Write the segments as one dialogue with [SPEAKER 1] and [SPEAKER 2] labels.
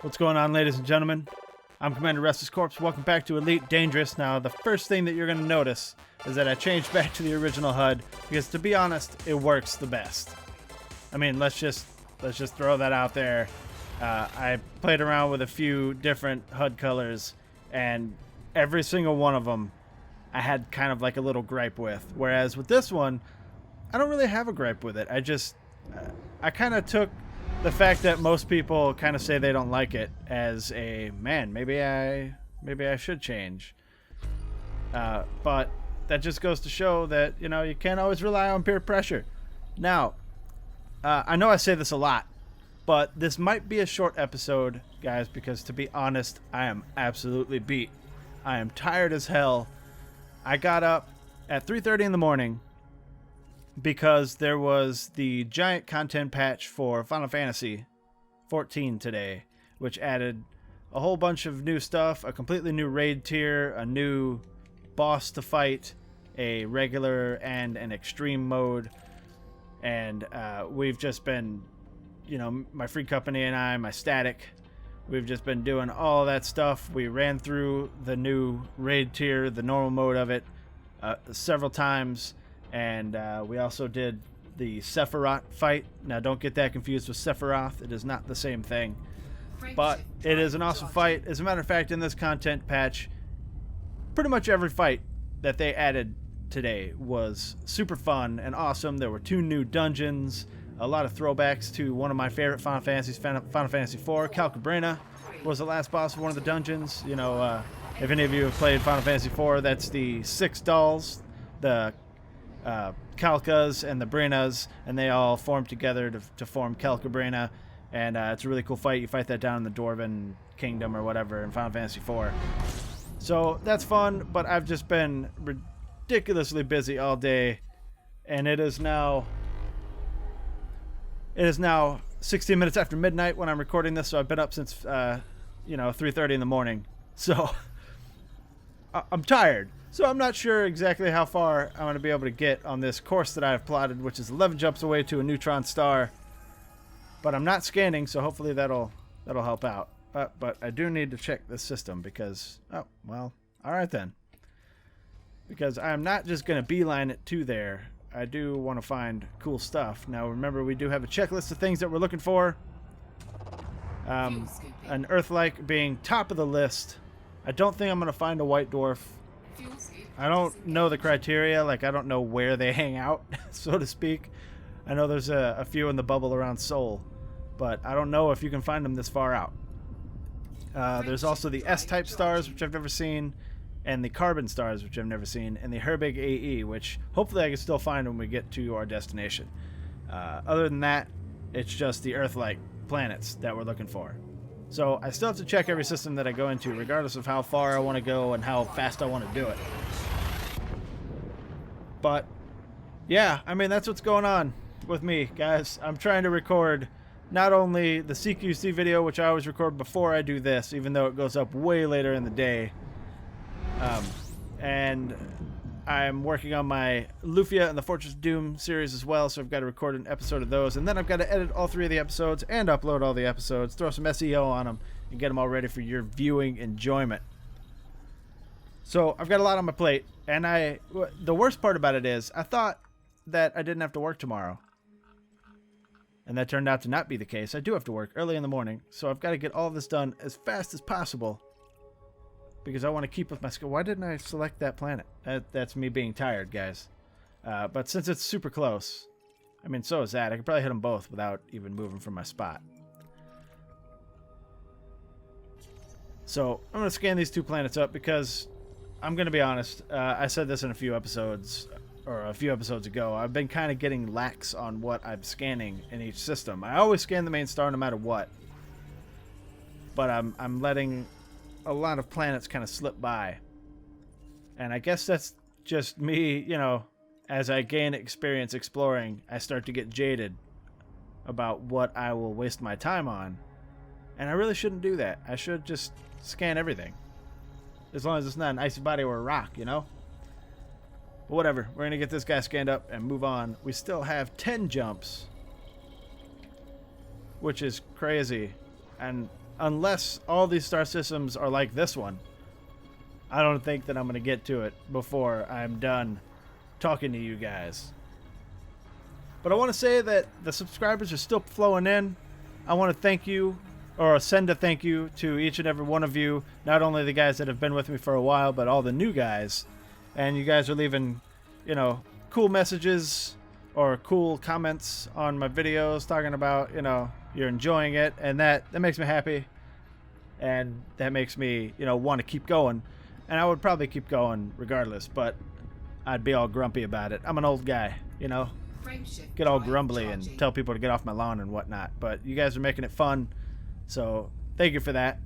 [SPEAKER 1] What's going on, ladies and gentlemen? I'm Commander RestlessCorpse. Welcome back to Elite Dangerous. Now, the first thing that you're going to notice is that I changed back to the original HUD because, to be honest, it works the best. I mean, let's just throw that out there. I played around with a few different HUD colors, and every single one of them I had kind of like a little gripe with. Whereas with this one, I don't really have a gripe with it. I kind of took the fact that most people kind of say they don't like it as a, man, maybe I should change. But that just goes to show that, you know, you can't always rely on peer pressure. Now, I know I say this a lot, but this might be a short episode, guys, because to be honest, I am absolutely beat. I am tired as hell. I got up at 3:30 in the morning because there was the giant content patch for Final Fantasy XIV today, which added a whole bunch of new stuff, a completely new raid tier, a new boss to fight, a regular and an extreme mode, and we've just been, you know, my free company and I, my static, we've just been doing all that stuff. We ran through the new raid tier, the normal mode of it, several times. And we also did the Sephiroth fight. Now, don't get that confused with Sephiroth. It is not the same thing. But it is an awesome fight. As a matter of fact, in this content patch, pretty much every fight that they added today was super fun and awesome. There were 2 new dungeons, a lot of throwbacks to one of my favorite Final Fantasies, Final Fantasy IV. Calcabrina was the last boss of one of the dungeons. You know, if any of you have played Final Fantasy IV, that's the 6 dolls, the Calcas and the Brinas, and they all form together to form Calcabrina, and it's a really cool fight. You fight that down in the Dwarven Kingdom or whatever in Final Fantasy IV. So that's fun, but I've just been ridiculously busy all day, and it is now 16 minutes after midnight when I'm recording this, so I've been up since 3:30 in the morning. So I'm tired. So I'm not sure exactly how far I'm going to be able to get on this course that I've plotted, which is 11 jumps away to a neutron star. But I'm not scanning, so hopefully that'll help out. But I do need to check this system because, oh, well, all right then. Because I'm not just going to beeline it to there. I do want to find cool stuff. Now, remember, we do have a checklist of things that we're looking for. An Earth-like being top of the list. I don't think I'm going to find a white dwarf. I don't know the criteria, like I don't know where they hang out, so to speak. I know there's a few in the bubble around Seoul, but I don't know if you can find them this far out. There's also the S-type stars, which I've never seen, and the carbon stars, which I've never seen, and the Herbig AE, which hopefully I can still find when we get to our destination. Other than that, it's just the Earth-like planets that we're looking for. So I still have to check every system that I go into, regardless of how far I want to go and how fast I want to do it. But, yeah, I mean, that's what's going on with me, guys. I'm trying to record not only the CQC video, which I always record before I do this, even though it goes up way later in the day. And I'm working on my Lufia and the Fortress of Doom series as well, so I've got to record an episode of those. And then I've got to edit all 3 of the episodes and upload all the episodes, throw some SEO on them, and get them all ready for your viewing enjoyment. So I've got a lot on my plate, and the worst part about it is I thought that I didn't have to work tomorrow. And that turned out to not be the case. I do have to work early in the morning, so I've got to get all of this done as fast as possible because I want to keep with my skill. Why didn't I select that planet? That's me being tired, guys. But since it's super close, I mean, so is that. I could probably hit them both without even moving from my spot. So I'm going to scan these 2 planets up because I'm going to be honest. I said this in a few episodes ago. I've been kind of getting lax on what I'm scanning in each system. I always scan the main star no matter what. But I'm letting a lot of planets kind of slip by. And I guess that's just me, you know, as I gain experience exploring, I start to get jaded about what I will waste my time on. And I really shouldn't do that. I should just scan everything. As long as it's not an icy body or a rock, you know? But whatever. We're going to get this guy scanned up and move on. We still have 10 jumps, which is crazy. And unless all these star systems are like this one, I don't think that I'm going to get to it before I'm done talking to you guys. But I want to say that the subscribers are still flowing in. I want to thank you, or send a thank you to each and every one of you. Not only the guys that have been with me for a while, but all the new guys. And you guys are leaving, you know, cool messages or cool comments on my videos talking about, you know, you're enjoying it. And that makes me happy. And that makes me, you know, want to keep going. And I would probably keep going regardless, but I'd be all grumpy about it. I'm an old guy, you know. Get all grumbly and tell people to get off my lawn and whatnot. But you guys are making it fun. So thank you for that.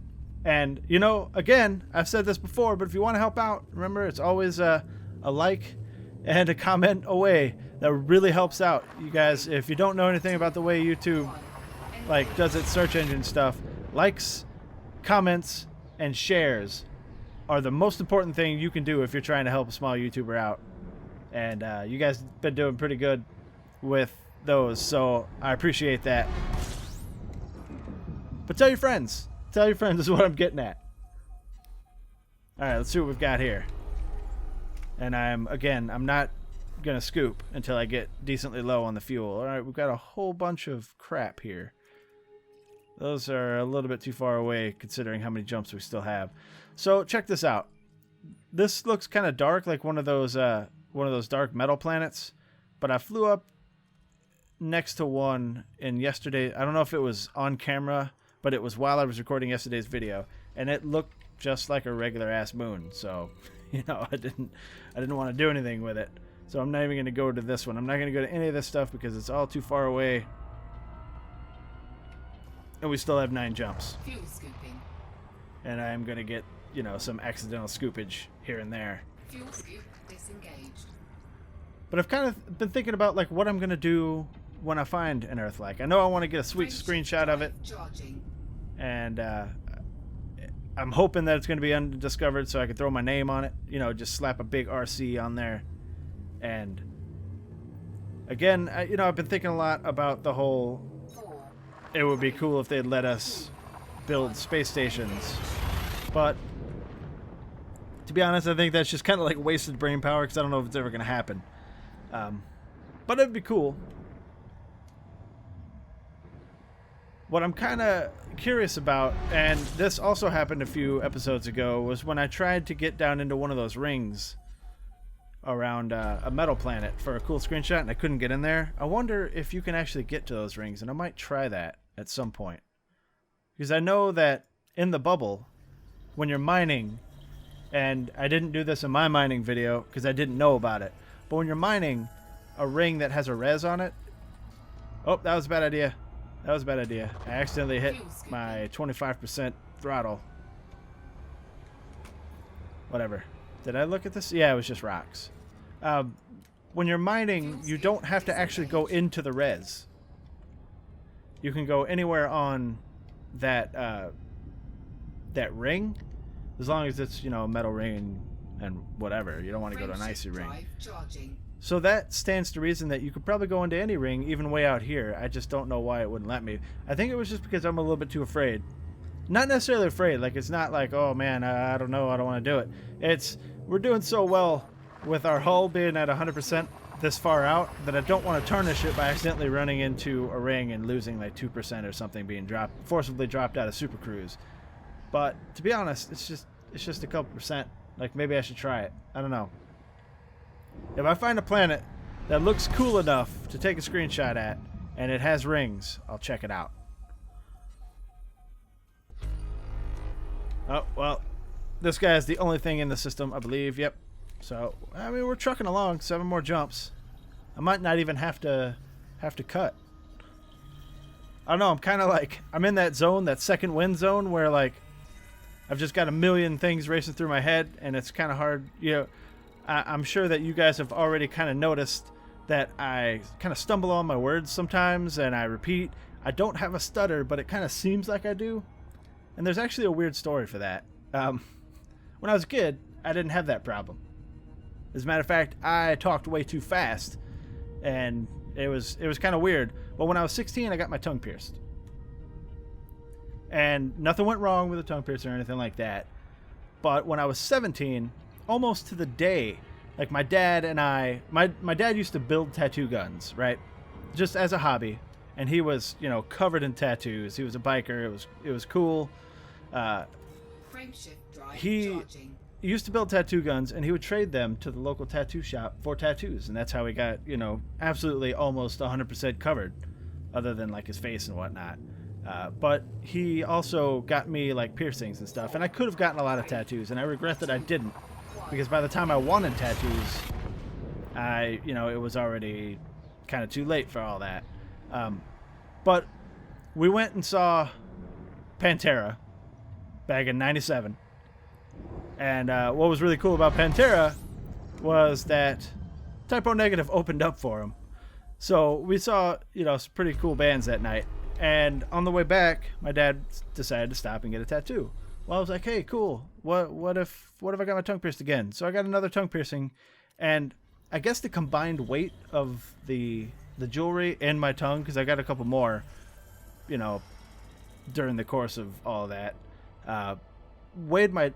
[SPEAKER 1] And, you know, again, I've said this before, but if you want to help out, remember, it's always a like and a comment away. That really helps out. You guys, if you don't know anything about the way YouTube like does its search engine stuff, likes, comments, and shares are the most important thing you can do if you're trying to help a small YouTuber out. And you guys have been doing pretty good with those, so I appreciate that. But tell your friends. Tell your friends is what I'm getting at. Alright, let's see what we've got here. And I'm not gonna scoop until I get decently low on the fuel. Alright, we've got a whole bunch of crap here. Those are a little bit too far away considering how many jumps we still have. So check this out. This looks kind of dark, like one of those dark metal planets. But I flew up next to one in yesterday. I don't know if it was on camera, but it was while I was recording yesterday's video, and it looked just like a regular ass moon. So, you know, I didn't want to do anything with it. So I'm not even going to go to this one. I'm not going to go to any of this stuff because it's all too far away. And we still have 9 jumps.
[SPEAKER 2] Fuel scooping.
[SPEAKER 1] And I'm going to get, you know, some accidental scoopage here and there.
[SPEAKER 2] Fuel scoop disengaged.
[SPEAKER 1] But I've kind of been thinking about like what I'm going to do when I find an Earth-like. I know I want to get a sweet screenshot of it.
[SPEAKER 2] Charging.
[SPEAKER 1] And I'm hoping that it's going to be undiscovered so I can throw my name on it. You know, just slap a big RC on there. And again, you know, I've been thinking a lot about the whole, it would be cool if they'd let us build space stations. But to be honest, I think that's just kind of like wasted brain power because I don't know if it's ever going to happen. But it'd be cool. What I'm kind of curious about, and this also happened a few episodes ago, was when I tried to get down into one of those rings around a metal planet for a cool screenshot and I couldn't get in there. I wonder if you can actually get to those rings, and I might try that at some point. Because I know that in the bubble, when you're mining, and I didn't do this in my mining video because I didn't know about it, but when you're mining a ring that has a res on it, oh, that was a bad idea. That was a bad idea. I accidentally hit my 25% throttle. Whatever. Did I look at this? Yeah, it was just rocks. When you're mining, you don't have to actually go into the res. You can go anywhere on that that ring, as long as it's, you know, a metal ring and whatever. You don't want to go to an icy ring. So that stands to reason that you could probably go into any ring, even way out here. I just don't know why it wouldn't let me. I think it was just because I'm a little bit too afraid. Not necessarily afraid. Like, it's not like, oh man, I don't know, I don't want to do it. It's, we're doing so well with our hull being at 100% this far out that I don't want to tarnish it by accidentally running into a ring and losing like 2% or something, being forcibly dropped out of Super Cruise. But to be honest, it's just a couple percent. Like, maybe I should try it. I don't know. If I find a planet that looks cool enough to take a screenshot at, and it has rings, I'll check it out. Oh, well, this guy is the only thing in the system, I believe. Yep. So, I mean, we're trucking along. 7 more jumps. I might not even have to cut. I don't know. I'm kind of like, I'm in that zone, that second wind zone, where like I've just got a million things racing through my head, and it's kind of hard. You know, I'm sure that you guys have already kind of noticed that I kind of stumble on my words sometimes, and I repeat. I don't have a stutter, but it kind of seems like I do. And there's actually a weird story for that. When I was a kid, I didn't have that problem. As a matter of fact, I talked way too fast, and it was kind of weird. But when I was 16, I got my tongue pierced. And nothing went wrong with the tongue piercing or anything like that. But when I was 17, almost to the day, like my dad and my dad used to build tattoo guns, right? Just as a hobby. And he was, you know, covered in tattoos. He was a biker. It was cool. He used to build tattoo guns, and he would trade them to the local tattoo shop for tattoos. And that's how he got, you know, absolutely almost 100% covered, other than like his face and whatnot. But he also got me like piercings and stuff, and I could have gotten a lot of tattoos, and I regret that I didn't, because by the time I wanted tattoos, it was already kind of too late for all that. But we went and saw Pantera back in '97, and what was really cool about Pantera was that Typo Negative opened up for him. So we saw, you know, some pretty cool bands that night. And on the way back, my dad decided to stop and get a tattoo. Well, I was like, hey, cool. What if I got my tongue pierced again? So I got another tongue piercing, and I guess the combined weight of the jewelry and my tongue, because I got a couple more, you know, during the course of all of that, weighed my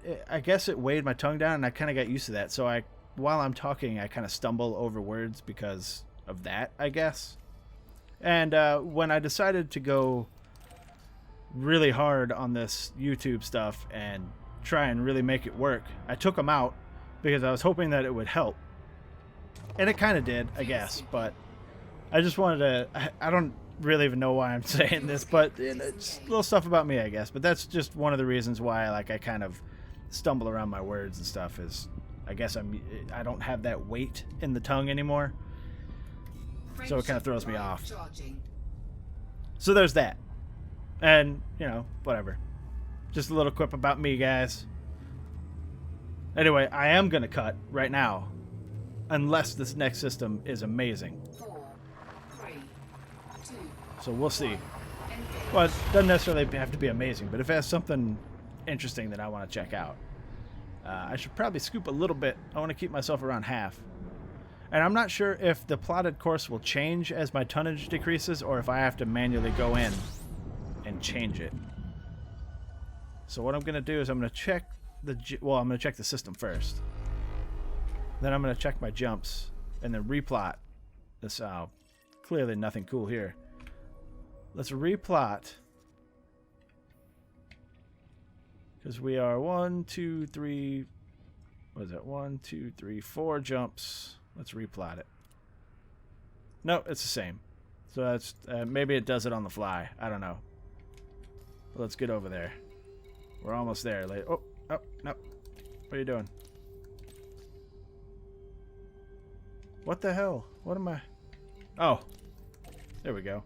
[SPEAKER 1] tongue down, and I kind of got used to that. So while I'm talking, I kind of stumble over words because of that, I guess. And when I decided to go really hard on this YouTube stuff and try and really make it work, I took them out because I was hoping that it would help. And it kind of did, I guess. But I just wanted to... I don't really even know why I'm saying this, but it's little stuff about me, I guess. But that's just one of the reasons why I kind of stumble around my words and stuff, is I guess I don't have that weight in the tongue anymore. So it kind of throws me off. So there's that. And, you know, whatever. Just a little quip about me, guys. Anyway, I am going to cut right now. Unless this next system is amazing.
[SPEAKER 2] 4, 3, 2,
[SPEAKER 1] so we'll see. Well, it doesn't necessarily have to be amazing, but if it has something interesting that I want to check out. I should probably scoop a little bit. I want to keep myself around half. And I'm not sure if the plotted course will change as my tonnage decreases, or if I have to manually go in and change it. So what I'm going to do is I'm going to check I'm going to check the system first. Then I'm going to check my jumps and then replot this out. Clearly nothing cool here. Let's replot. Because we are 1, 2, 3. What is it? 1, 2, 3, 4 jumps. Let's replot it. No, it's the same. So that's maybe it does it on the fly. I don't know. But let's get over there. We're almost there. Oh, no. What are you doing? What the hell? What am I? Oh, there we go.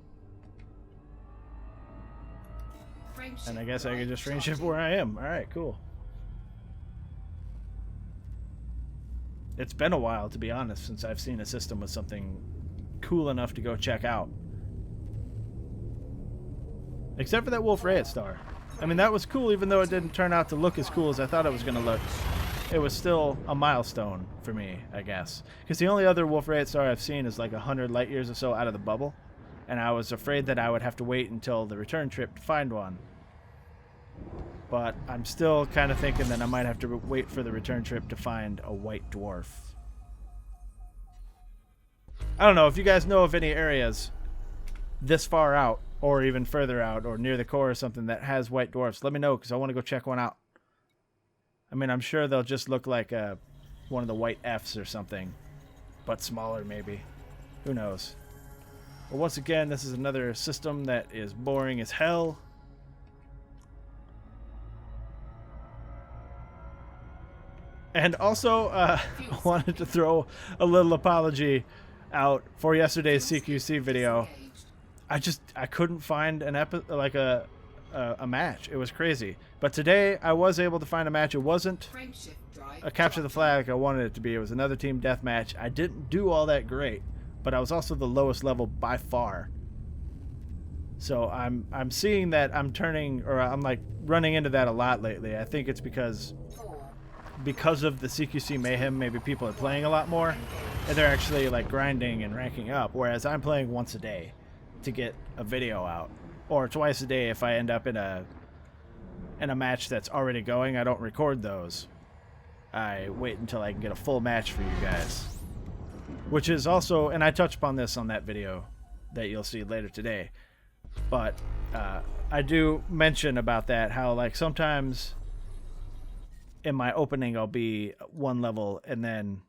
[SPEAKER 1] And I guess I can just frame shift where I am. All right, cool. It's been a while, to be honest, since I've seen a system with something cool enough to go check out. Except for that Wolf-Rayet Star. I mean, that was cool, even though it didn't turn out to look as cool as I thought it was going to look. It was still a milestone for me, I guess. Because the only other Wolf-Rayet Star I've seen is like 100 light years or so out of the bubble. And I was afraid that I would have to wait until the return trip to find one. But I'm still kind of thinking that I might have to wait for the return trip to find a white dwarf. I don't know if you guys know of any areas this far out, or even further out, or near the core or something that has white dwarfs. Let me know, because I want to go check one out. I mean, I'm sure they'll just look like one of the white Fs or something, but smaller maybe. Who knows? But once again, this is another system that is boring as hell. And also, I wanted to throw a little apology out for yesterday's CQC video. I couldn't find an a match. It was crazy. But today I was able to find a match. It wasn't a capture the flag like I wanted it to be. It was another team deathmatch. I didn't do all that great, but I was also the lowest level by far. So I'm seeing that I'm like running into that a lot lately. I think it's because of the CQC mayhem, maybe people are playing a lot more, and they're actually like grinding and ranking up, whereas I'm playing once a day to get a video out, or twice a day if I end up in a in a match that's already going, I don't record those. I wait until I can get a full match for you guys. Which is also, and I touched upon this on that video that you'll see later today. But I do mention about that, how like sometimes in my opening I'll be one level, and then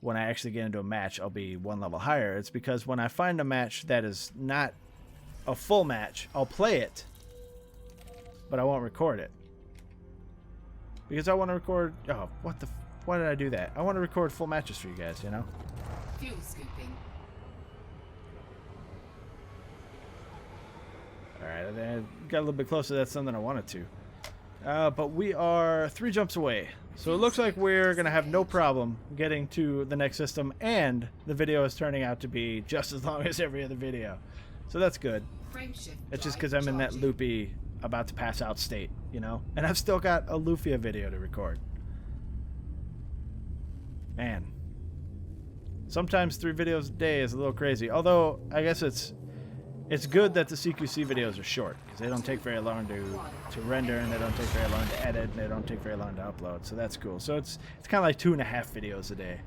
[SPEAKER 1] when I actually get into a match I'll be one level higher. It's because when I find a match that is not a full match, I'll play it, but I won't record it. Because I want to record... Oh, why did I do that? I want to record full matches for you guys, you know?
[SPEAKER 2] Fuel scooping.
[SPEAKER 1] Alright, I got a little bit closer to that sun than I wanted to. But we are 3 jumps away. So it looks like we're going to have no problem getting to the next system, and the video is turning out to be just as long as every other video. So that's good. It's just because I'm in that loopy, about to pass out state, you know? And I've still got a Lufia video to record. Man. Sometimes 3 videos a day is a little crazy. Although, I guess it's good that the CQC videos are short, because they don't take very long to render, and they don't take very long to edit, and they don't take very long to upload. So that's cool. So it's kind of like 2.5 videos a day.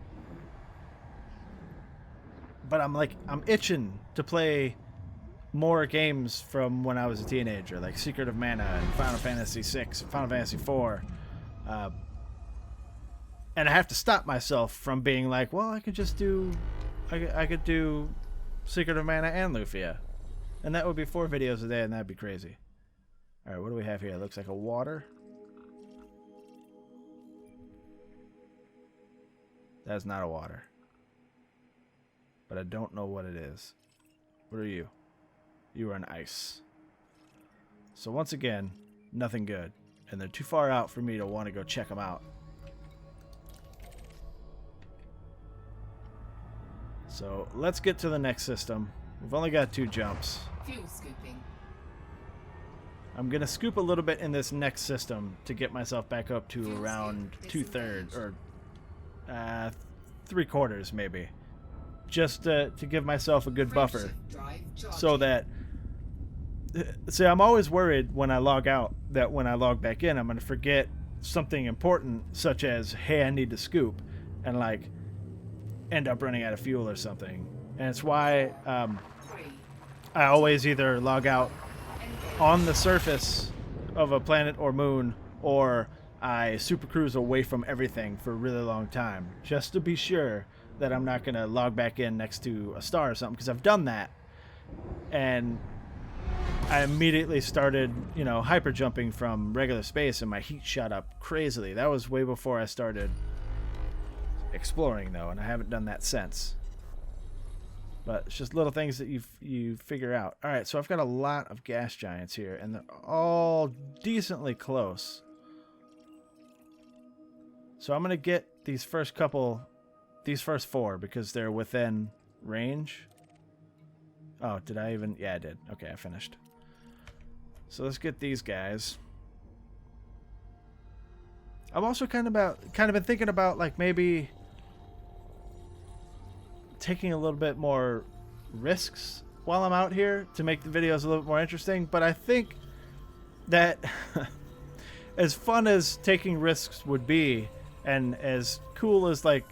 [SPEAKER 1] But I'm itching to play more games from when I was a teenager, like Secret of Mana and Final Fantasy VI, Final Fantasy IV. And I have to stop myself from being like, well, I could just do, I could do Secret of Mana and Lufia. And that would be 4 videos a day, and that'd be crazy. Alright, what do we have here? It looks like a water. That's not a water. But I don't know what it is. What are you? You are an ice. So once again, nothing good. And they're too far out for me to want to go check them out. So let's get to the next system. We've only got 2 jumps.
[SPEAKER 2] Fuel scooping.
[SPEAKER 1] I'm going to scoop a little bit in this next system to get myself back up to around 2/3 or 3/4 maybe. Just to give myself a good buffer. So that... See, I'm always worried when I log out that when I log back in, I'm going to forget something important, such as, hey, I need to scoop, and like end up running out of fuel or something. And it's why I always either log out on the surface of a planet or moon, or I super cruise away from everything for a really long time, just to be sure that I'm not going to log back in next to a star or something, because I've done that. And I immediately started, you know, hyper jumping from regular space, and my heat shot up crazily. That was way before I started exploring, though, and I haven't done that since. But it's just little things that you figure out. All right, so I've got a lot of gas giants here, and they're all decently close. So I'm gonna get these first 4 because they're within range. Oh, did I even? Yeah, I did. Okay, I finished. So let's get these guys. I'm also kind of been thinking about like maybe taking a little bit more risks while I'm out here to make the videos a little bit more interesting. But I think that as fun as taking risks would be, and as cool as like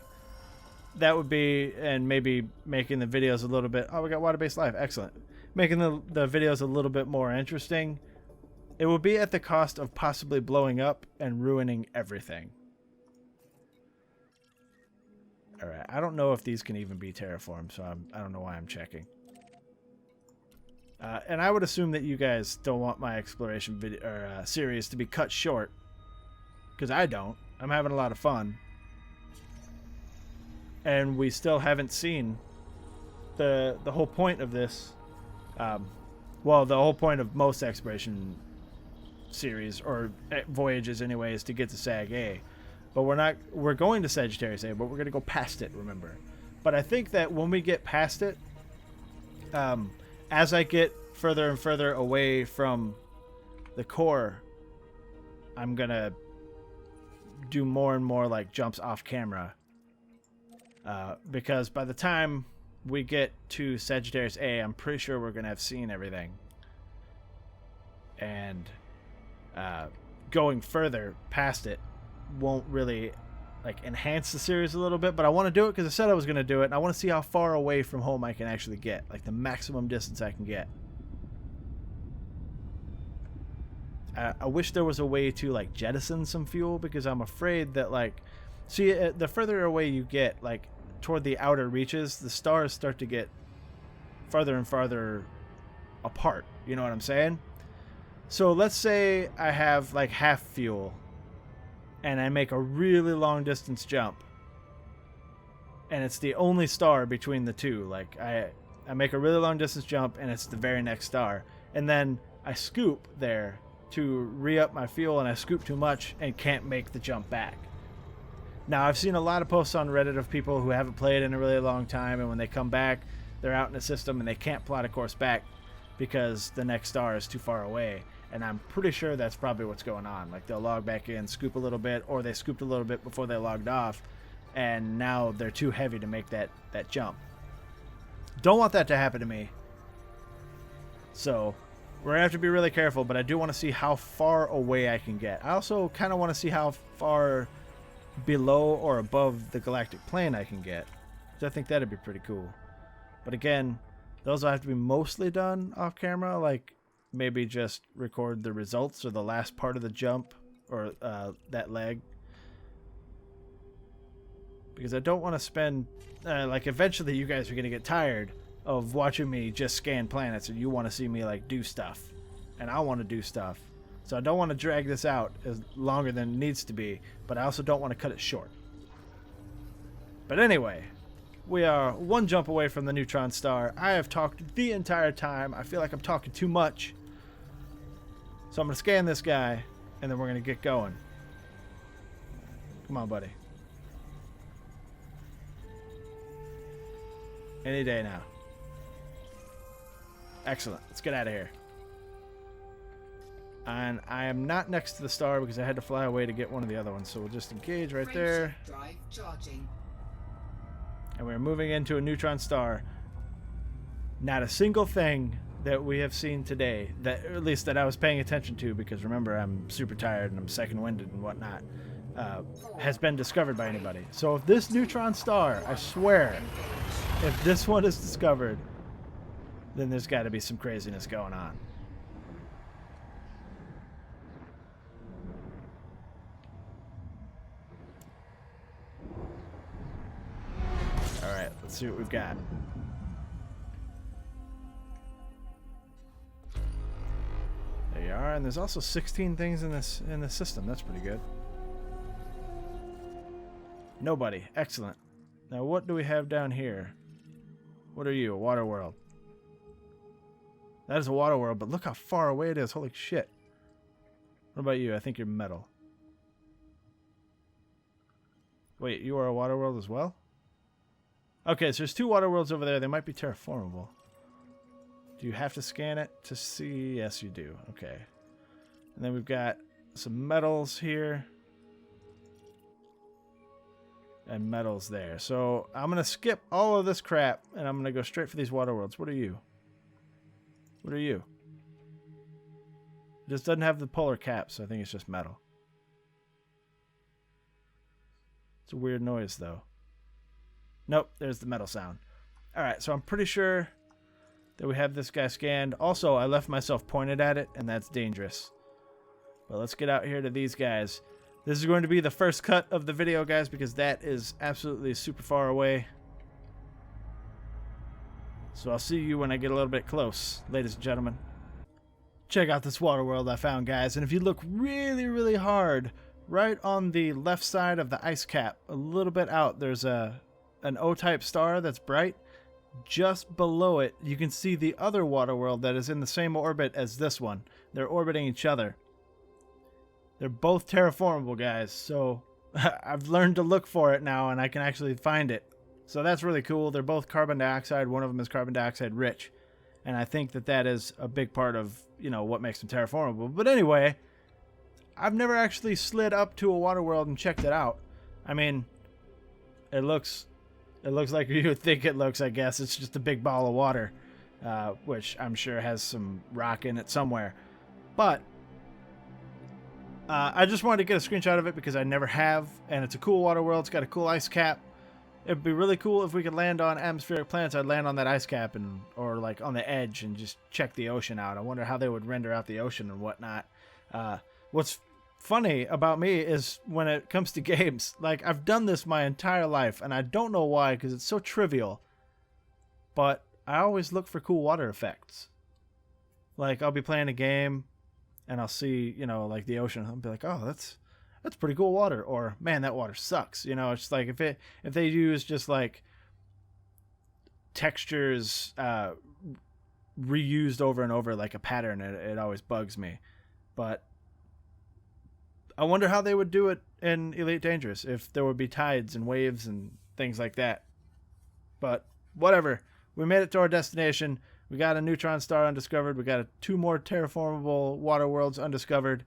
[SPEAKER 1] that would be, and maybe making the videos a little bit... Oh, we got water-based life. Excellent. Making the videos a little bit more interesting, it would be at the cost of possibly blowing up and ruining everything. Alright, I don't know if these can even be terraformed, so I don't know why I'm checking. And I would assume that you guys don't want my exploration video series to be cut short, because I don't. I'm having a lot of fun. And we still haven't seen the whole point of this. Well, the whole point of most exploration series, or voyages anyway, is to get to Sag A. But we're going to Sagittarius A, but we're going to go past it, remember. But I think that when we get past it, as I get further and further away from the core, I'm going to do more and more like jumps off camera. Because by the time we get to Sagittarius A, I'm pretty sure we're going to have seen everything. And going further past it won't really like enhance the series a little bit, but I want to do it because I said I was going to do it, and I want to see how far away from home I can actually get, like the maximum distance I can get. I wish there was a way to like jettison some fuel, because I'm afraid that like, see, the further away you get, like toward the outer reaches, the stars start to get farther and farther apart. You know what I'm saying? So let's say I have like half fuel and I make a really long distance jump, and it's the only star between the two. Like I make a really long distance jump and it's the very next star, and then I scoop there to re-up my fuel, and I scoop too much and can't make the jump back. Now, I've seen a lot of posts on Reddit of people who haven't played in a really long time, and when they come back, they're out in the system and they can't plot a course back because the next star is too far away. And I'm pretty sure that's probably what's going on. Like, they'll log back in, scoop a little bit, or they scooped a little bit before they logged off, and now they're too heavy to make that jump. Don't want that to happen to me. So we're going to have to be really careful, but I do want to see how far away I can get. I also kind of want to see how far below or above the galactic plane I can get, because I think that'd be pretty cool. But again, those will have to be mostly done off camera, like maybe just record the results or the last part of the jump, or that leg, because I don't want to spend like, eventually you guys are going to get tired of watching me just scan planets, and you want to see me like do stuff, and I want to do stuff. So I don't want to drag this out as longer than it needs to be, but I also don't want to cut it short. But anyway, we are one jump away from the neutron star. I have talked the entire time. I feel like I'm talking too much. So I'm going to scan this guy, and then we're going to get going. Come on, buddy. Any day now. Excellent. Let's get out of here. And I am not next to the star because I had to fly away to get one of the other ones. So we'll just engage right there.
[SPEAKER 2] Drive charging.
[SPEAKER 1] And we're moving into a neutron star. Not a single thing that we have seen today, that, or at least that I was paying attention to, because remember, I'm super tired and I'm second-winded and whatnot, has been discovered by anybody. So if this neutron star, I swear, if this one is discovered, then there's got to be some craziness going on. Alright, let's see what we've got. There you are, and there's also 16 things in this system. That's pretty good. Nobody. Excellent. Now what do we have down here? What are you? A water world. That is a water world, but look how far away it is. Holy shit. What about you? I think you're metal. Wait, you are a water world as well? Okay, so there's two water worlds over there. They might be terraformable. Do you have to scan it to see? Yes, you do. Okay. And then we've got some metals here. And metals there. So I'm going to skip all of this crap, and I'm going to go straight for these water worlds. What are you? What are you? It just doesn't have the polar caps, so I think it's just metal. It's a weird noise, though. Nope, there's the metal sound. Alright, so I'm pretty sure that we have this guy scanned. Also, I left myself pointed at it, and that's dangerous. But let's get out here to these guys. This is going to be the first cut of the video, guys, because that is absolutely super far away. So I'll see you when I get a little bit close, ladies and gentlemen. Check out this water world I found, guys. And if you look really, really hard, right on the left side of the ice cap, a little bit out, there's an O-type star that's bright. Just below it, you can see the other water world that is in the same orbit as this one. They're orbiting each other. They're both terraformable, guys, so I've learned to look for it now, and I can actually find it. So that's really cool. They're both carbon dioxide. One of them is carbon dioxide rich, and I think that that is a big part of, you know, what makes them terraformable. But anyway, I've never actually slid up to a water world and checked it out. I mean, it looks like you would think it looks, I guess. It's just a big ball of water, which I'm sure has some rock in it somewhere. But I just wanted to get a screenshot of it because I never have, and it's a cool water world. It's got a cool ice cap. It'd be really cool if we could land on atmospheric planets. I'd land on that ice cap or like on the edge and just check the ocean out. I wonder how they would render out the ocean and whatnot. What's funny about me is when it comes to games, like I've done this my entire life, and I don't know why because it's so trivial, but I always look for cool water effects. Like I'll be playing a game and I'll see, you know, like the ocean. I'll be like, oh, that's pretty cool water. Or man, that water sucks. You know, it's like if they use just like textures reused over and over like a pattern, it always bugs me. But I wonder how they would do it in Elite Dangerous, if there would be tides and waves and things like that. But whatever. We made it to our destination. We got a neutron star undiscovered. We got 2 more terraformable water worlds undiscovered.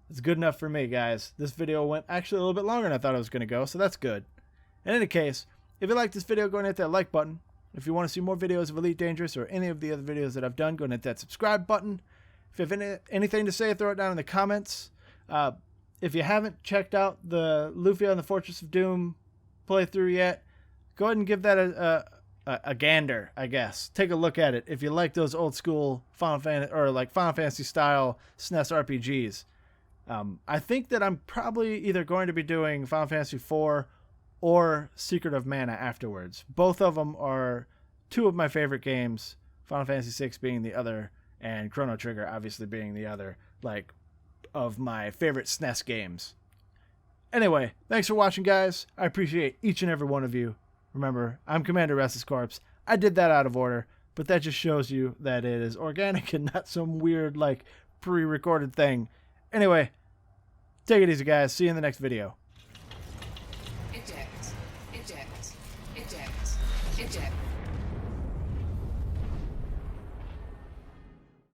[SPEAKER 1] It's good enough for me, guys. This video went actually a little bit longer than I thought it was going to go, so that's good. In any case, if you like this video, go and hit that like button. If you want to see more videos of Elite Dangerous or any of the other videos that I've done, go and hit that subscribe button. If you have anything to say, throw it down in the comments. If you haven't checked out the Lufia and the Fortress of Doom playthrough yet, go ahead and give that a gander, I guess. Take a look at it if you like those old school Final Fantasy style SNES RPGs. I think that I'm probably either going to be doing Final Fantasy IV or Secret of Mana afterwards. Both of them are 2 of my favorite games, Final Fantasy VI being the other, and Chrono Trigger obviously being the other, like, of my favorite SNES games. Anyway, thanks for watching, guys. I appreciate each and every one of you. Remember, I'm Commander RestlessCorpse. I did that out of order, but that just shows you that it is organic and not some weird, like, pre-recorded thing. Anyway, take it easy, guys. See you in the next video.
[SPEAKER 2] Eject. Eject. Eject. Eject.